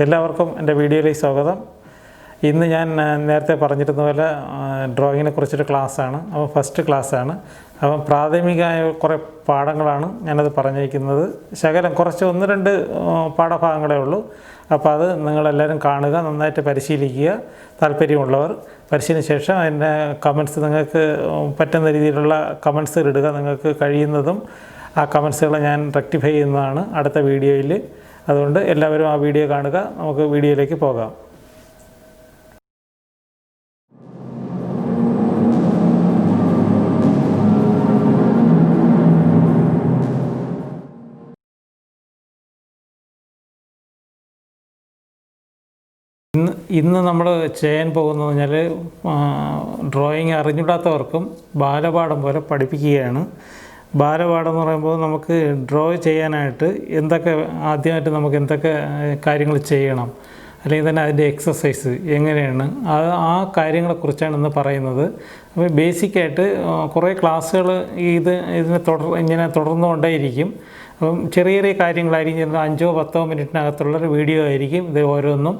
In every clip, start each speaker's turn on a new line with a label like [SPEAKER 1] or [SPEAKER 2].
[SPEAKER 1] എല്ലാവർക്കും എൻ്റെ വീഡിയോയിലേക്ക് സ്വാഗതം. ഇന്ന് ഞാൻ നേരത്തെ പറഞ്ഞിരുന്ന പോലെ ഡ്രോയിങ്ങിനെ കുറിച്ചൊരു ക്ലാസ്സാണ്. അപ്പോൾ ഫസ്റ്റ് ക്ലാസ്സാണ്. അപ്പം പ്രാഥമികമായ കുറേ പാഠങ്ങളാണ് ഞാനത് പറഞ്ഞിരിക്കുന്നത്. ശകലം കുറച്ച് 1-2 പാഠഭാഗങ്ങളേ ഉള്ളൂ. അപ്പോൾ അത് നിങ്ങളെല്ലാവരും കാണുക, നന്നായിട്ട് പരിശീലിക്കുക. താല്പര്യമുള്ളവർ പരിശീലിച്ച ശേഷം അതിൻ്റെ കമൻറ്റ്സ് നിങ്ങൾക്ക് പറ്റുന്ന രീതിയിലുള്ള കമൻറ്റ്സുകൾ ഇടുക. നിങ്ങൾക്ക് കഴിയുന്നതും ആ കമൻറ്റ്സുകൾ ഞാൻ റെക്ടിഫൈ ചെയ്യുന്നതാണ് അടുത്ത വീഡിയോയിൽ. അതുകൊണ്ട് എല്ലാവരും ആ വീഡിയോ കാണുക. നമുക്ക് വീഡിയോയിലേക്ക് പോകാം. ഇന്ന് നമ്മൾ ചെയ്യാൻ പോകുന്നത് പറഞ്ഞാൽ ഡ്രോയിങ് അറിഞ്ഞിടാത്തവർക്കും ബാലപാഠം പോലെ പഠിപ്പിക്കുകയാണ്. ബാലപാഠം എന്ന് പറയുമ്പോൾ നമുക്ക് ഡ്രോ ചെയ്യാനായിട്ട് ആദ്യമായിട്ട് നമുക്ക് എന്തൊക്കെ കാര്യങ്ങൾ ചെയ്യണം, അല്ലെങ്കിൽ തന്നെ അതിൻ്റെ എക്സസൈസ് എങ്ങനെയാണ്, ആ കാര്യങ്ങളെക്കുറിച്ചാണ് ഇന്ന് പറയുന്നത്. അപ്പോൾ ബേസിക്കായിട്ട് കുറേ ക്ലാസ്സുകൾ ഇങ്ങനെ തുടർന്നുകൊണ്ടേയിരിക്കും. അപ്പം ചെറിയ ചെറിയ കാര്യങ്ങളായിരിക്കും, 5-10 മിനിറ്റിനകത്തുള്ളൊരു വീഡിയോ ആയിരിക്കും ഇത് ഓരോന്നും.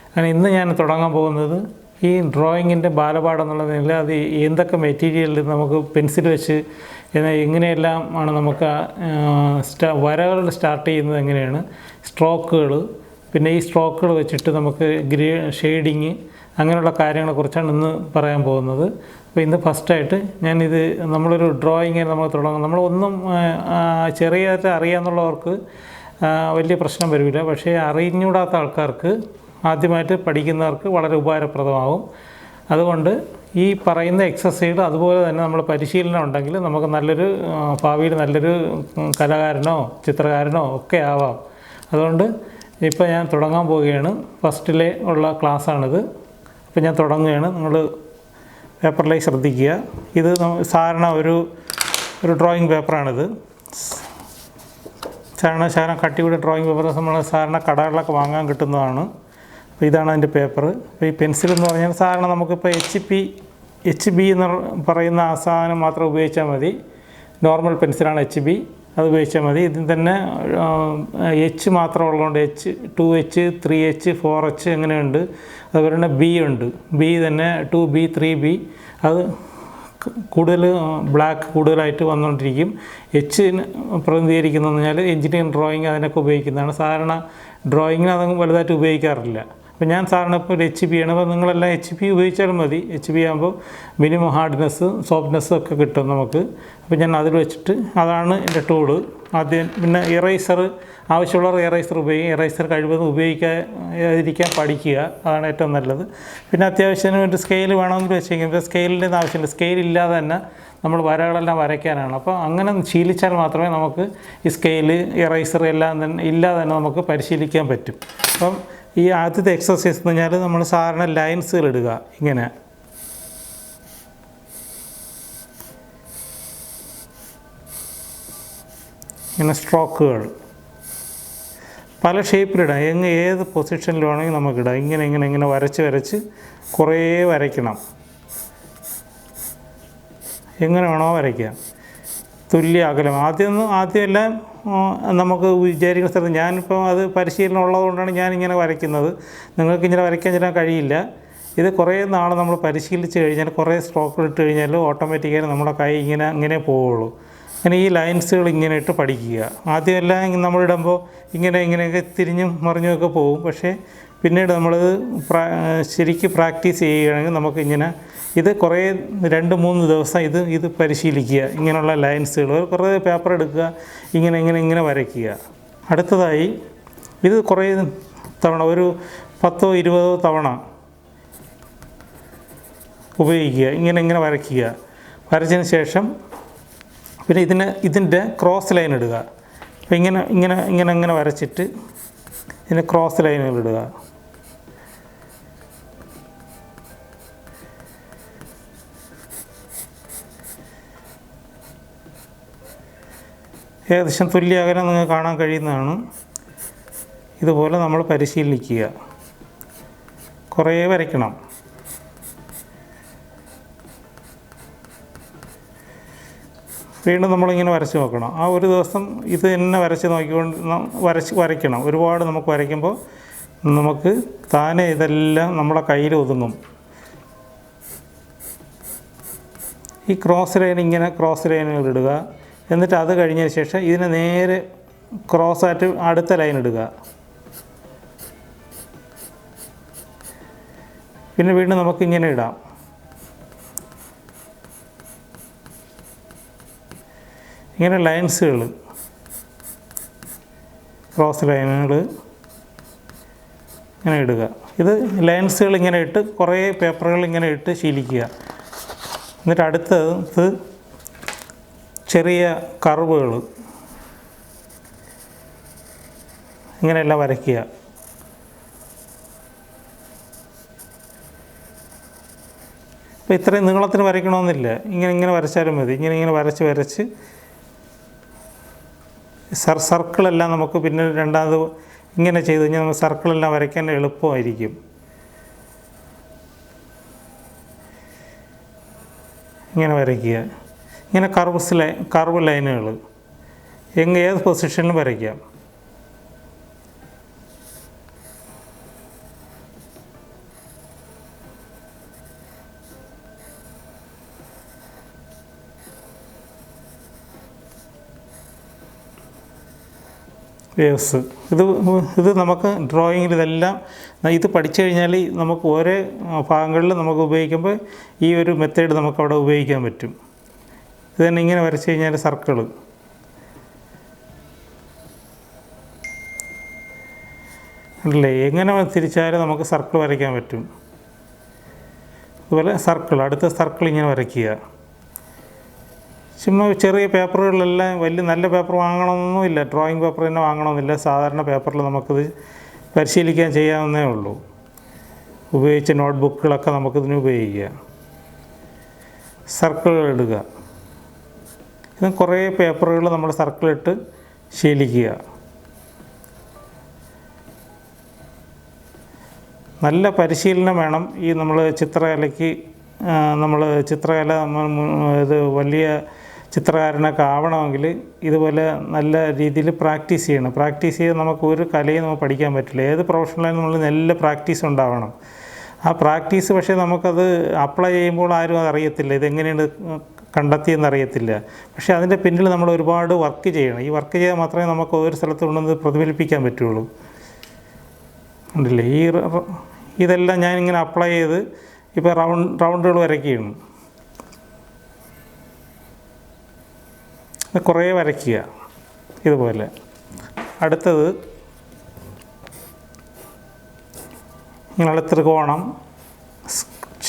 [SPEAKER 1] അങ്ങനെ ഇന്ന് ഞാൻ തുടങ്ങാൻ പോകുന്നത് ഈ ഡ്രോയിങ്ങിൻ്റെ ബാലപാഠം എന്നുള്ള നിലയിൽ അത് എന്തൊക്കെ മെറ്റീരിയലിൽ നമുക്ക് പെൻസിൽ വെച്ച് എങ്ങനെയെല്ലാം ആണ് നമുക്ക് വരകൾ സ്റ്റാർട്ട് ചെയ്യുന്നത്, എങ്ങനെയാണ് സ്ട്രോക്കുകൾ, പിന്നെ ഈ സ്ട്രോക്കുകൾ വെച്ചിട്ട് നമുക്ക് ഷെയ്ഡിങ്, അങ്ങനെയുള്ള കാര്യങ്ങളെക്കുറിച്ചാണ് ഇന്ന് പറയാൻ പോകുന്നത്. അപ്പോൾ ഇന്ന് ഫസ്റ്റായിട്ട് ഞാനിത് നമ്മളൊരു ഡ്രോയിങ് നമ്മൾ തുടങ്ങും. നമ്മളൊന്നും ചെറിയതായിട്ട് അറിയാമെന്നുള്ളവർക്ക് വലിയ പ്രശ്നം വരില്ല. പക്ഷേ അറിഞ്ഞൂടാത്ത ആൾക്കാർക്ക്, ആദ്യമായിട്ട് പഠിക്കുന്നവർക്ക് വളരെ ഉപകാരപ്രദമാകും. അതുകൊണ്ട് ഈ പറയുന്ന എക്സസൈസ് അതുപോലെ തന്നെ നമ്മൾ പരിശീലനം ഉണ്ടെങ്കിൽ നമുക്ക് ഭാവിയിൽ നല്ലൊരു കലാകാരനോ ചിത്രകാരനോ ഒക്കെ ആവാം. അതുകൊണ്ട് ഇപ്പോൾ ഞാൻ തുടങ്ങാൻ പോവുകയാണ്. ഫസ്റ്റിലെ ഉള്ള ക്ലാസ്സാണിത്. അപ്പോൾ ഞാൻ തുടങ്ങുകയാണ്. നിങ്ങൾ പേപ്പറിലേക്ക് ശ്രദ്ധിക്കുക. ഇത് സാധാരണ ഒരു ഡ്രോയിങ് പേപ്പറാണിത്. സാധാരണ കട്ടിയുടെ ഡ്രോയിങ് പേപ്പർ നമ്മൾ സാധാരണ കടകളിലൊക്കെ വാങ്ങാൻ കിട്ടുന്നതാണ്. അപ്പോൾ ഇതാണ് അതിൻ്റെ പേപ്പർ. അപ്പോൾ ഈ പെൻസിൽ എന്ന് പറഞ്ഞാൽ സാധാരണ നമുക്കിപ്പോൾ HB എന്ന് പറയുന്ന ആ സാധനം മാത്രം ഉപയോഗിച്ചാൽ മതി. നോർമൽ പെൻസിലാണ് HB, അത് ഉപയോഗിച്ചാൽ മതി. ഇതിൽ തന്നെ H മാത്രം ഉള്ളതുകൊണ്ട് H, 2H, 3H, 4H അങ്ങനെയുണ്ട്. അതുപോലെ തന്നെ B ഉണ്ട്. B തന്നെ 2B, 3B. അത് കൂടുതൽ ബ്ലാക്ക് കൂടുതലായിട്ട് വന്നുകൊണ്ടിരിക്കും. H പ്രതിനിധീകരിക്കുന്നതെന്ന് പറഞ്ഞാൽ എഞ്ചിനീയറിംഗ് ഡ്രോയിങ് അതിനൊക്കെ ഉപയോഗിക്കുന്നതാണ്. സാധാരണ ഡ്രോയിങ്ങിന് അതൊന്നും വലുതായിട്ട് ഉപയോഗിക്കാറില്ല. അപ്പോൾ ഞാൻ സാധാരണ ഇപ്പോൾ ഒരു HB ആണ്. അപ്പോൾ നിങ്ങളെല്ലാം HB ഉപയോഗിച്ചാലും മതി. HB ആകുമ്പോൾ മിനിമം ഹാർഡ്നെസ്സും സോഫ്റ്റ്നെസ്സും ഒക്കെ കിട്ടും നമുക്ക്. അപ്പോൾ ഞാൻ അതിൽ വെച്ചിട്ട് അതാണ് എൻ്റെ ടൂള്. ആദ്യം പിന്നെ ഇറേസർ, ആവശ്യമുള്ളവർ ഇറേസർ ഉപയോഗിക്കും. ഇറേസർ കഴിവതും ഉപയോഗിക്കാതിരിക്കാൻ പഠിക്കുക, അതാണ് ഏറ്റവും നല്ലത്. പിന്നെ അത്യാവശ്യത്തിന് ഒരു സ്കെയിൽ വേണമെങ്കിൽ വെച്ചേക്കും. ഇപ്പോൾ സ്കെയിലിൻ്റെ ആവശ്യമില്ല. സ്കെയിലില്ലാതെ തന്നെ നമ്മൾ വരകളെല്ലാം വരയ്ക്കാനാണ്. അപ്പോൾ അങ്ങനെ ശീലിച്ചാൽ മാത്രമേ നമുക്ക് ഈ സ്കെയിൽ, ഇറേസർ എല്ലാം തന്നെ ഇല്ലാതെ തന്നെ നമുക്ക് പരിശീലിക്കാൻ പറ്റും. അപ്പം ഈ ആദ്യത്തെ എക്സസൈസ് എന്ന് പറഞ്ഞാൽ നമ്മൾ സാധാരണ ലൈൻസുകൾ ഇടുക. ഇങ്ങനെ സ്ട്രോക്കുകൾ പല ഷേപ്പിലിടാം. ഏത് പൊസിഷനിൽ വേണമെങ്കിൽ നമുക്കിടാം. ഇങ്ങനെ വരച്ച് കുറേ വരയ്ക്കണം. എങ്ങനെ വേണോ വരയ്ക്കാം. തുല്യ അകലം. ആദ്യമെല്ലാം നമുക്ക് വിചാരിക്കുന്ന സ്ഥലത്ത്, ഞാനിപ്പോൾ അത് പരിശീലനം ഉള്ളതുകൊണ്ടാണ് ഞാനിങ്ങനെ വരയ്ക്കുന്നത്. നിങ്ങൾക്ക് ഇങ്ങനെ വരയ്ക്കാൻ കഴിയില്ല. ഇത് കുറേ നാൾ നമ്മൾ പരിശീലിച്ച് കഴിഞ്ഞാൽ, കുറേ സ്ട്രോക്കുകൾ ഇട്ട് കഴിഞ്ഞാൽ ഓട്ടോമാറ്റിക്കായി നമ്മുടെ കൈ ഇങ്ങനെ പോവുള്ളൂ. അങ്ങനെ ഈ ലൈൻസുകൾ ഇങ്ങനെ ഇട്ട് പഠിക്കുക. ആദ്യമെല്ലാം നമ്മളിടുമ്പോൾ ഇങ്ങനെയൊക്കെ തിരിഞ്ഞും മറിഞ്ഞുമൊക്കെ പോകും. പക്ഷേ പിന്നീട് നമ്മളത് ശരിക്കും പ്രാക്ടീസ് ചെയ്യുകയാണെങ്കിൽ നമുക്കിങ്ങനെ ഇത് കുറേ 2-3 ദിവസം ഇത് പരിശീലിക്കുക. ഇങ്ങനെയുള്ള ലൈൻസുകൾ കുറേ പേപ്പർ എടുക്കുക, ഇങ്ങനെ വരയ്ക്കുക. അടുത്തതായി ഇത് കുറേ തവണ, ഒരു 10-20 തവണ ഉപയോഗിക്കുക. ഇങ്ങനെ വരയ്ക്കുക. വരച്ചതിന് ശേഷം പിന്നെ ഇതിൻ്റെ ക്രോസ് ലൈൻ ഇടുക. അപ്പോൾ ഇങ്ങനെ വരച്ചിട്ട് ഇതിന് ക്രോസ് ലൈനുകൾ ഇടുക. ഏകദേശം തുല്യ അകലം നിങ്ങൾക്ക് കാണാൻ കഴിയുന്നതാണ്. ഇതുപോലെ നമ്മൾ പരിശീലിക്കുക. കുറേ വരയ്ക്കണം. വീണ്ടും നമ്മളിങ്ങനെ വരച്ച് നോക്കണം. ആ ഒരു ദിവസം ഇത് തന്നെ വരച്ച് നോക്കിക്കൊണ്ട് വരയ്ക്കണം. ഒരുപാട് നമുക്ക് വരയ്ക്കുമ്പോൾ നമുക്ക് താനെ ഇതെല്ലാം നമ്മുടെ കയ്യിൽ ഒതുങ്ങും. ഈ ക്രോസ് ലൈൻ ഇങ്ങനെ ക്രോസ് ലൈനുകൾ ഇടുക. എന്നിട്ട് അത് കഴിഞ്ഞതിന് ശേഷം ഇതിനെ നേരെ ക്രോസായിട്ട് അടുത്ത ലൈൻ ഇടുക. പിന്നെ വീണ്ടും നമുക്ക് ഇങ്ങനെ ഇടാം. ഇങ്ങനെ ലൈൻസുകൾ, ക്രോസ് ലൈനുകൾ ഇങ്ങനെ ഇടുക. ഇത് ലൈൻസുകൾ ഇങ്ങനെ ഇട്ട് കുറേ പേപ്പറുകൾ ഇങ്ങനെ ഇട്ട് ശീലിക്കുക. എന്നിട്ട് അടുത്തത് ചെറിയ കർവുകൾ ഇങ്ങനെയെല്ലാം വരയ്ക്കുക. അപ്പോൾ ഇത്രയും നീളത്തിന് വരയ്ക്കണമെന്നില്ല, ഇങ്ങനെ വരച്ചാലും മതി. ഇങ്ങനെ വരച്ച് സർക്കിളെല്ലാം നമുക്ക് പിന്നെ രണ്ടാമത് ഇങ്ങനെ ചെയ്ത് കഴിഞ്ഞാൽ നമുക്ക് സർക്കിളെല്ലാം വരയ്ക്കാൻ എളുപ്പമായിരിക്കും. ഇങ്ങനെ വരയ്ക്കുക. ഇങ്ങനെ കർവ് ലൈനുകൾ ഏത് പൊസിഷനിലും വരയ്ക്കാം. വേവ്സ് ഇത് നമുക്ക് ഡ്രോയിങ്ങിൽ ഇതെല്ലാം ഇത് പഠിച്ചു കഴിഞ്ഞാൽ നമുക്ക് ഓരോ ഭാഗങ്ങളിൽ നമുക്ക് ഉപയോഗിക്കുമ്പോൾ ഈ ഒരു മെത്തേഡ് നമുക്കവിടെ ഉപയോഗിക്കാൻ പറ്റും. ഇത് തന്നെ ഇങ്ങനെ വരച്ച് കഴിഞ്ഞാൽ സർക്കിള് അല്ലേ, എങ്ങനെ തിരിച്ചാലും നമുക്ക് സർക്കിൾ വരയ്ക്കാൻ പറ്റും. അതുപോലെ അടുത്ത സർക്കിൾ ഇങ്ങനെ വരയ്ക്കുക. ചുമ്മാ ചെറിയ പേപ്പറുകളിലെല്ലാം വലിയ നല്ല പേപ്പർ വാങ്ങണമെന്നൊന്നുമില്ല, ഡ്രോയിങ് പേപ്പർ തന്നെ വാങ്ങണമെന്നില്ല. സാധാരണ പേപ്പറിൽ നമുക്കിത് പരിശീലിക്കാൻ ചെയ്യാവുന്നേ ഉള്ളൂ. ഉപയോഗിച്ച നോട്ട്ബുക്കുകളൊക്കെ നമുക്കിതിന് ഉപയോഗിക്കുക. സർക്കിളുകൾ ഇടുക. ഇത് കുറേ പേപ്പറുകൾ നമ്മൾ സർക്കിളിട്ട് ശീലിക്കുക. നല്ല പരിശീലനം വേണം. ഈ നമ്മൾ ചിത്രകലയ്ക്ക് ചിത്രകല ഇത് വലിയ ചിത്രകാരനൊക്കെ ആവണമെങ്കിൽ ഇതുപോലെ നല്ല രീതിയിൽ പ്രാക്ടീസ് ചെയ്യണം. പ്രാക്ടീസ് ചെയ്ത് നമുക്ക് ഒരു കലയും നമുക്ക് പഠിക്കാൻ പറ്റില്ല. ഏത് പ്രൊഫഷണലായാലും നമ്മൾ നല്ല പ്രാക്ടീസ് ഉണ്ടാവണം. ആ പ്രാക്ടീസ് പക്ഷേ നമുക്കത് അപ്ലൈ ചെയ്യുമ്പോൾ ആരും അതറിയത്തില്ല, ഇതെങ്ങനെയാണ് കണ്ടെത്തിയെന്ന് അറിയത്തില്ല. പക്ഷേ അതിൻ്റെ പിന്നിൽ നമ്മൾ ഒരുപാട് വർക്ക് ചെയ്യണം. ഈ വർക്ക് ചെയ്താൽ മാത്രമേ നമുക്ക് ഒരു സ്ഥലത്ത് കൊണ്ടുവന്ന് പ്രതിഫലിപ്പിക്കാൻ പറ്റുള്ളൂ. ഉണ്ടല്ലേ, ഇതെല്ലാം ഞാനിങ്ങനെ അപ്ലൈ ചെയ്ത് ഇപ്പോൾ റൗണ്ടുകൾ വരയ്ക്കുകയാണ്. കുറേ വരയ്ക്കുക ഇതുപോലെ. അടുത്തത് ഇങ്ങനെയുള്ള ത്രികോണം,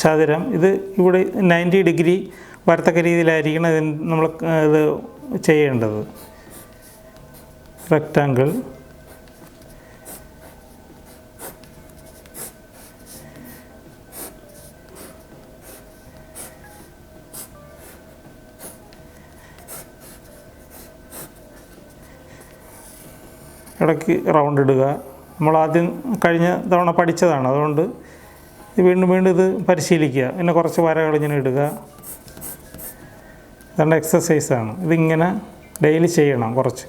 [SPEAKER 1] ചതുരം. ഇത് ഇവിടെ 90 ഡിഗ്രി വരത്തക്ക രീതിയിലായിരിക്കണം നമ്മൾ ഇത് ചെയ്യേണ്ടത്. റെക്റ്റാങ്കിൾ, ഇടയ്ക്ക് റൗണ്ട് ഇടുക. നമ്മളാദ്യം കഴിഞ്ഞ തവണ പഠിച്ചതാണ്, അതുകൊണ്ട് വീണ്ടും ഇത് പരിശീലിക്കുക. പിന്നെ കുറച്ച് വരകൾ ഇങ്ങനെ ഇടുക. ഇതാണ് എക്സസൈസാണ്. ഇതിങ്ങനെ ഡെയിലി ചെയ്യണം കുറച്ച്.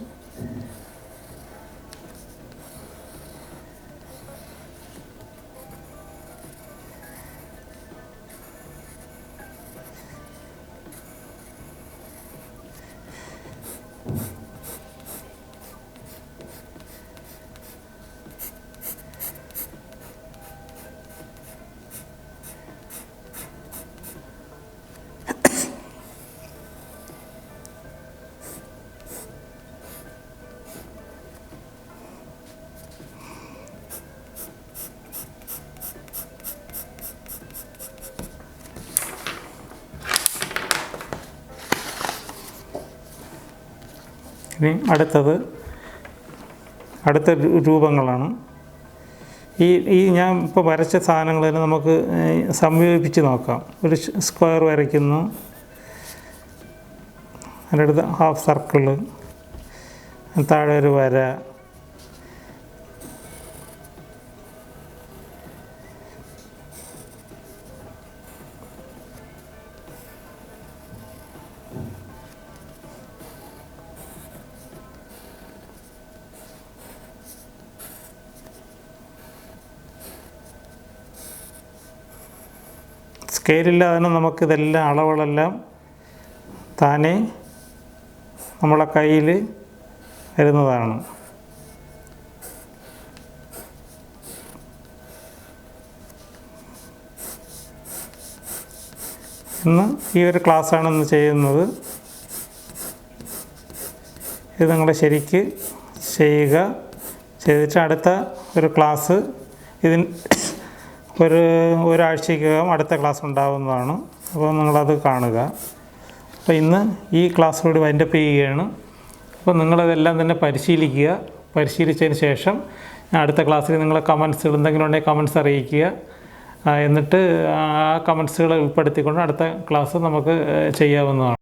[SPEAKER 1] ഇനി അടുത്ത രൂപങ്ങളാണ്. ഈ ഞാൻ ഇപ്പോൾ വരച്ച സാധനങ്ങൾ തന്നെ നമുക്ക് സംയോജിപ്പിച്ച് നോക്കാം. ഒരു സ്ക്വയർ വരയ്ക്കുന്നു, അതിൻ്റെ അടുത്ത് ഹാഫ് സർക്കിള്, താഴെ ഒരു വര, സ്കെയിലില്ലാതെ തന്നെ നമുക്കിതെല്ലാം അളവുകളെല്ലാം താനേ നമ്മളെ കയ്യിൽ വരുന്നതാണ്. ഇന്ന് ഈ ഒരു ക്ലാസ്സാണ് ഇന്ന് ചെയ്യുന്നത്. ഇത് നിങ്ങൾ ശരിക്ക് ചെയ്യുക. ചെയ്തിട്ട് അടുത്ത ഒരു ക്ലാസ് ഒരാഴ്ചയ്ക്കകം അടുത്ത ക്ലാസ് ഉണ്ടാകുന്നതാണ്. അപ്പോൾ നിങ്ങളത് കാണുക. അപ്പോൾ ഇന്ന് ഈ ക്ലാസ്സിലൂടെ വൈൻഡപ്പ് ചെയ്യുകയാണ്. അപ്പോൾ നിങ്ങളതെല്ലാം തന്നെ പരിശീലിക്കുക. പരിശീലിച്ചതിന് ശേഷം അടുത്ത ക്ലാസ്സിൽ നിങ്ങളെ കമൻസ് എന്തെങ്കിലും ഉണ്ടെങ്കിൽ കമൻസ് അറിയിക്കുക. എന്നിട്ട് ആ കമൻസുകൾ ഉൾപ്പെടുത്തിക്കൊണ്ട് അടുത്ത ക്ലാസ് നമുക്ക് ചെയ്യാവുന്നതാണ്.